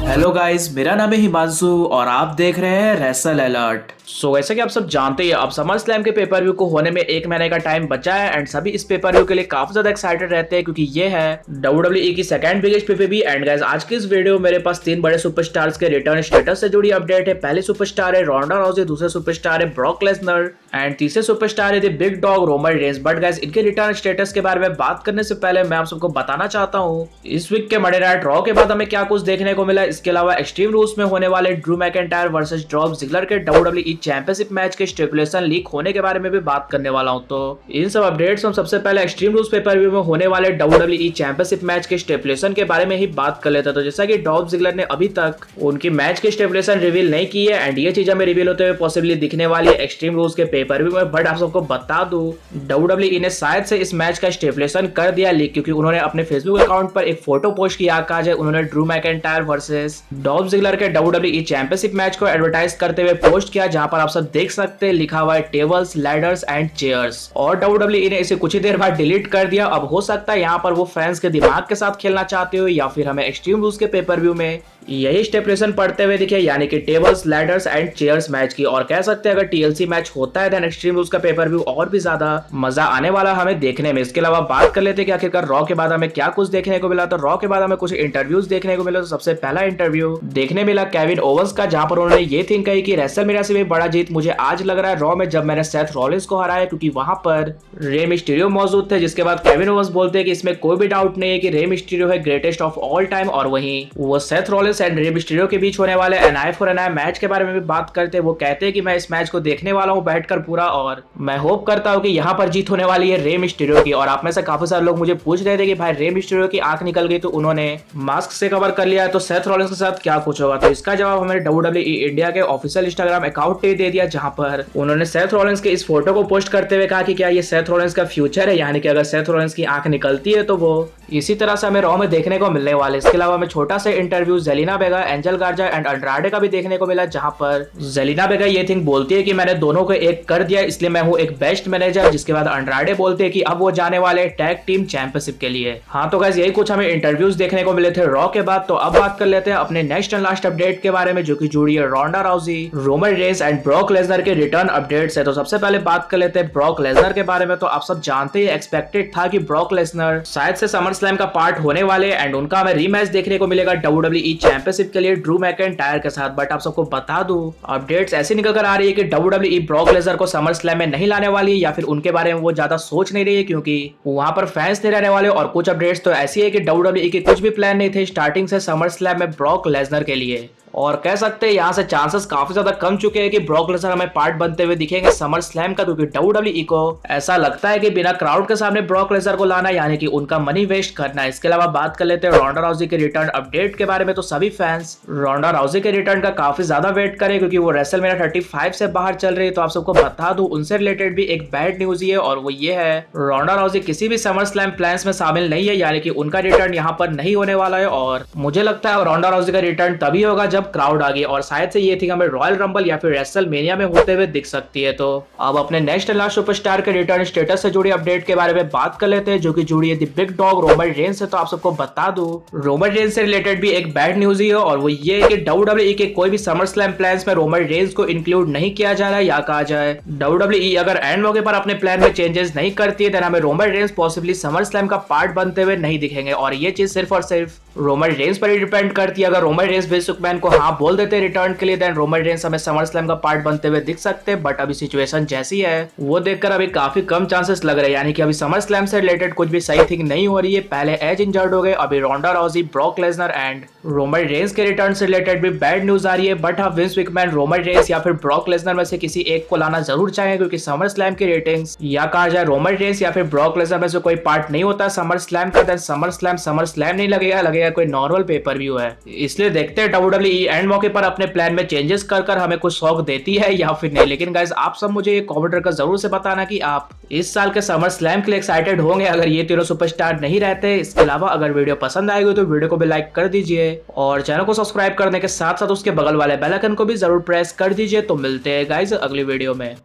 Hello guys, मेरा नाम है हिमांशु और आप देख रहे हैं रेसल अलर्ट। वैसे कि आप सब जानते हैं अब समर स्लैम के पेपर व्यू को होने में एक महीने का टाइम बचा है एंड सभी इस पेपर व्यू के लिए काफी ज्यादा एक्साइटेड रहते हैं क्योंकि ये है WWE की second biggest PPV. And guys आज की इस वीडियो में मेरे पास तीन बड़े सुपरस्टार्स के रिटर्न स्टेटस से जुड़ी अपडेट है। पहले सुपरस्टार है रोंडा राउजी, दूसरे सुपरस्टार है ब्रॉक लेसनर एंड तीसरे सुपरस्टार है the big dog Roman Reigns. But guys इनके रिटर्न स्टेटस के बारे में बात करने से पहले मैं आप सबको बताना चाहता हूँ इस वीक के मंडे नाइट रॉ के बाद हमें क्या कुछ देखने को मिला। इसके अलावा एक्सट्रीम रूल्स में होने वाले Drew McIntyre versus Dolph Ziggler के WWE चैंपियनशिप मैच के स्टिपुलेशन लीक होने के बारे में भी बात करने वाला हूं। तो इन सब अपडेट्स हम सबसे पहले एक्सट्रीम रूल्स पेपर व्यू में होने वाले WWE चैंपियनशिप मैच के स्टिपुलेशन के बारे में ही बात कर लेते हैं। तो जैसा कि ड्रॉप जिगलर ने अभी तक उनकी मैच के स्टिपुलेशन रिवील नहीं की है एंड ये चीज हमें रिवील होते हुए पॉसिबली दिखने वाली है एक्सट्रीम रूल्स के पेपर व्यू में। बट आप सबको बता दूं WWE ने शायद से इस मैच का स्टिपुलेशन कर दिया लीक, क्योंकि उन्होंने अपने फेसबुक अकाउंट पर एक फोटो पोस्ट किया। कहा जाए उन्होंने Drew McIntyre versus Dolph Ziggler के WWE चैंपियनशिप मैच को एडवर्टाइज करते हुए पोस्ट किया, जहां पर आप सब देख सकते हैं लिखा हुआ है टेबल्स, लैडर्स एंड चेयर्स। और WWE ने इसे कुछ ही देर बाद डिलीट कर दिया। अब हो सकता है यहाँ पर वो फैंस के दिमाग के साथ खेलना चाहते हो या फिर हमें एक्सट्रीम रूल्स के पेपर व्यू में यही स्टेपुलेशन पढ़ते हुए दिखे, यानी कि tables, ladders and chairs match की। और कह सकते हैं अगर TLC मैच होता है देन एक्सट्रीम रूल्स का पेपर व्यू और भी ज्यादा मजा आने वाला हमें देखने में। इसके अलावा बात कर लेते हैं कि आखिरकार रॉ के बाद हमें क्या कुछ देखने को मिला। तो रॉ के बाद हमें कुछ इंटरव्यूज देखने को मिला। तो सबसे पहला इंटरव्यू देखने मिला केविन ओवंस का, जहां पर उन्होंने ये थिंक कही कि रेसलमेनिया से भी बड़ा जीत मुझे आज लग रहा है रॉ में जब मैंने सेथ रॉलिंस को हराया, क्योंकि वहां पर रे मिस्टीरियो मौजूद थे। जिसके बाद केविन ओवंस बोलते हैं कि इसमें कोई भी डाउट नहीं है कि रे मिस्टीरियो है ग्रेटेस्ट ऑफ ऑल टाइम। और वहीं वो Seth Rollins and Rey Mysterio के बीच होने वाले N I for N I match के बारे में भी बात करते हैं। वो कहते हैं कि मैं इस मैच को देखने वाला हूं बैठकर पूरा, और मैं होप करता हूं कि यहाँ पर जीत होने वाली है रे मिस्टीरियो की। और आप में से काफी सारे लोग मुझे पूछ रहे थे कि भाई रे मिस्टीरियो की आंख निकल गई तो उन्होंने मास्क से कवर कर लिया है, तो सेथ रॉलिंस के साथ क्या कुछ होगा। तो इसका जवाब हमें WWE इंडिया के ऑफिशियल इंस्टाग्राम अकाउंट पे दे दिया, जहां पर उन्होंने सेथ रॉलिंस के इस फोटो को पोस्ट करते हुए कहा कि क्या ये सेथ रॉलिंस का फ्यूचर है, यानी कि अगर सेथ रॉलिंस की आंख निकलती है तो वो इसी तरह से हमें रॉ में देखने को मिलने वाले। इसके अलावा हमें छोटा सा इंटरव्यू जेलिना वेगा, एंजल गार्जा एंड अंड्राडे का भी देखने को मिला, जहां पर जेलिना वेगा ये थिंग बोलती है कि मैंने दोनों को एक कर दिया इसलिए मैं हूं एक बेस्ट मैनेजर। जिसके बाद अंड्राडे बोलते हैं कि अब वो जाने वाले टैग टीम चैंपियनशिप के लिए। हाँ तो गाइस यही कुछ हमें इंटरव्यूज देखने को मिले थे रॉ के बाद। तो अब बात कर लेते हैं अपने नेक्स्ट एंड लास्ट अपडेट के बारे में, जो कि जुड़ी है Ronda Rousey, Roman Reigns and Brock Lesnar के रिटर्न अपडेट्स है। तो सबसे पहले बात कर लेते हैं ब्रॉक लेसनर के बारे में। तो आप सब जानते हैं एक्सपेक्टेड था कि ब्रॉक लेसनर शायद से समर स्लैम का पार्ट होने वाले एंड उनका हमें रीमैच देखने को मिलेगा WWE चैंपियनशिप के लिए ड्रू मैकिंटायर के साथ। बट आप सबको बता दूं अपडेट्स ऐसी निकल कर आ रही है कि WWE ब्रॉक लेसनर को समर स्लैम में नहीं लाने वाली है, या फिर उनके बारे में वो ज्यादा सोच नहीं रही है क्योंकि वहां पर फैंस नहीं रहने वाले। और कुछ अपडेट्स तो ऐसी है कि WWE के कुछ भी प्लान नहीं थे स्टार्टिंग से समर स्लैम में ब्रॉक लेसनर के लिए। और कह सकते हैं यहाँ से चांसेस काफी ज्यादा कम चुके हैं कि ब्रॉक लेसनर हमें पार्ट बनते हुए दिखेंगे समर स्लैम का, क्योंकि WWE को ऐसा लगता है कि बिना क्राउड के सामने ब्रॉक लेसनर को लाना यानी कि उनका मनी वेस्ट करना है। इसके अलावा बात कर लेते हैं रोंडा राउजी के रिटर्न अपडेट के बारे में। तो सभी फैंस रोंडा राउजी के रिटर्न का काफी ज्यादा वेट करें क्योंकि वो रेसलमेनिया 35 से बाहर चल रही है। तो आप सबको बता दूं उनसे रिलेटेड भी एक बैड न्यूज ही है, और वो ये है रोंडा राउजी किसी भी समर स्लैम प्लान्स में शामिल नहीं है, यानी कि उनका रिटर्न यहाँ पर नहीं होने वाला है। और मुझे लगता है रोंडा राउजी का रिटर्न तभी होगा जब क्राउड आ गई, और शायद से ये थी हमें रॉयल रंबल या फिर रेसलमेनिया में होते हुए दिख सकती है। तो अब अपने नेक्स्ट लास्ट सुपरस्टार के रिटर्न स्टेटस से जुड़ी अपडेट के बारे में बात कर लेते हैं, जो कि जुड़ी है the big dog Roman Reigns से। तो आप सबको बता दूं रोमन रेंस से रिलेटेड भी एक बैड न्यूज ही है, और वो ये है कि WWE के कोई भी समर स्लैम प्लान्स में रोमन रेंस को इंक्लूड नहीं किया जा रहा है। या कहा जाए WWE अगर एंड मौके पर अपने प्लान में चेंजेस नहीं करती है देन हमें Roman Reigns possibly summer slam का पार्ट बनते हुए नहीं दिखेंगे। और ये चीज सिर्फ और सिर्फ रोमन रेंस पर ही डिपेंड करती है। अगर रोमन रेंस विंस मैकमैन को हाँ बोल देते रिटर्न के लिए देन रोमन रेंस हमें समर स्लैम का पार्ट बनते हुए दिख सकते हैं। बट अभी सिचुएशन जैसी है वो देखकर अभी काफी कम चांसेस लग रहे हैं, यानी कि अभी समर स्लैम से रिलेटेड कुछ भी सही थिंग नहीं हो रही है। पहले एज इंजर्ड हो गए, अभी Ronda Rousey, Brock Lesnar and Roman Reigns के रिटर्न से रिलेटेड भी बैड न्यूज आ रही है। बट हाँ विंस मैकमैन, रोमन रेंस या फिर ब्रॉक लेसनर में से किसी एक को लाना जरूर चाहेंगे, क्योंकि समर स्लैम की रेटिंग्स या कहा जाए रोमन रेंस या फिर ब्रॉक लेसनर में से कोई पार्ट नहीं होता समर स्लैम का, देन समर स्लैम नहीं लगेगा कोई नॉर्मल पेपर व्यू है। इसलिए देखते हैं WWE एंड मौके पर अपने प्लान में चेंजेस कर हमें कुछ शौक देती है या फिर नहीं। लेकिन गाइस आप सब मुझे ये कमेंट करके जरूर से बताना कि आप इस साल के समर स्लैम के लिए एक्साइटेड होंगे अगर ये तीनों सुपरस्टार नहीं रहते। इसके अलावा अगर वीडियो पसंद आएगी तो वीडियो को भी लाइक कर दीजिए और चैनल को सब्सक्राइब करने के साथ साथ उसके बगल वाले बेल आइकन को भी जरूर प्रेस कर दीजिए। तो मिलते हैं गाइस अगली वीडियो में।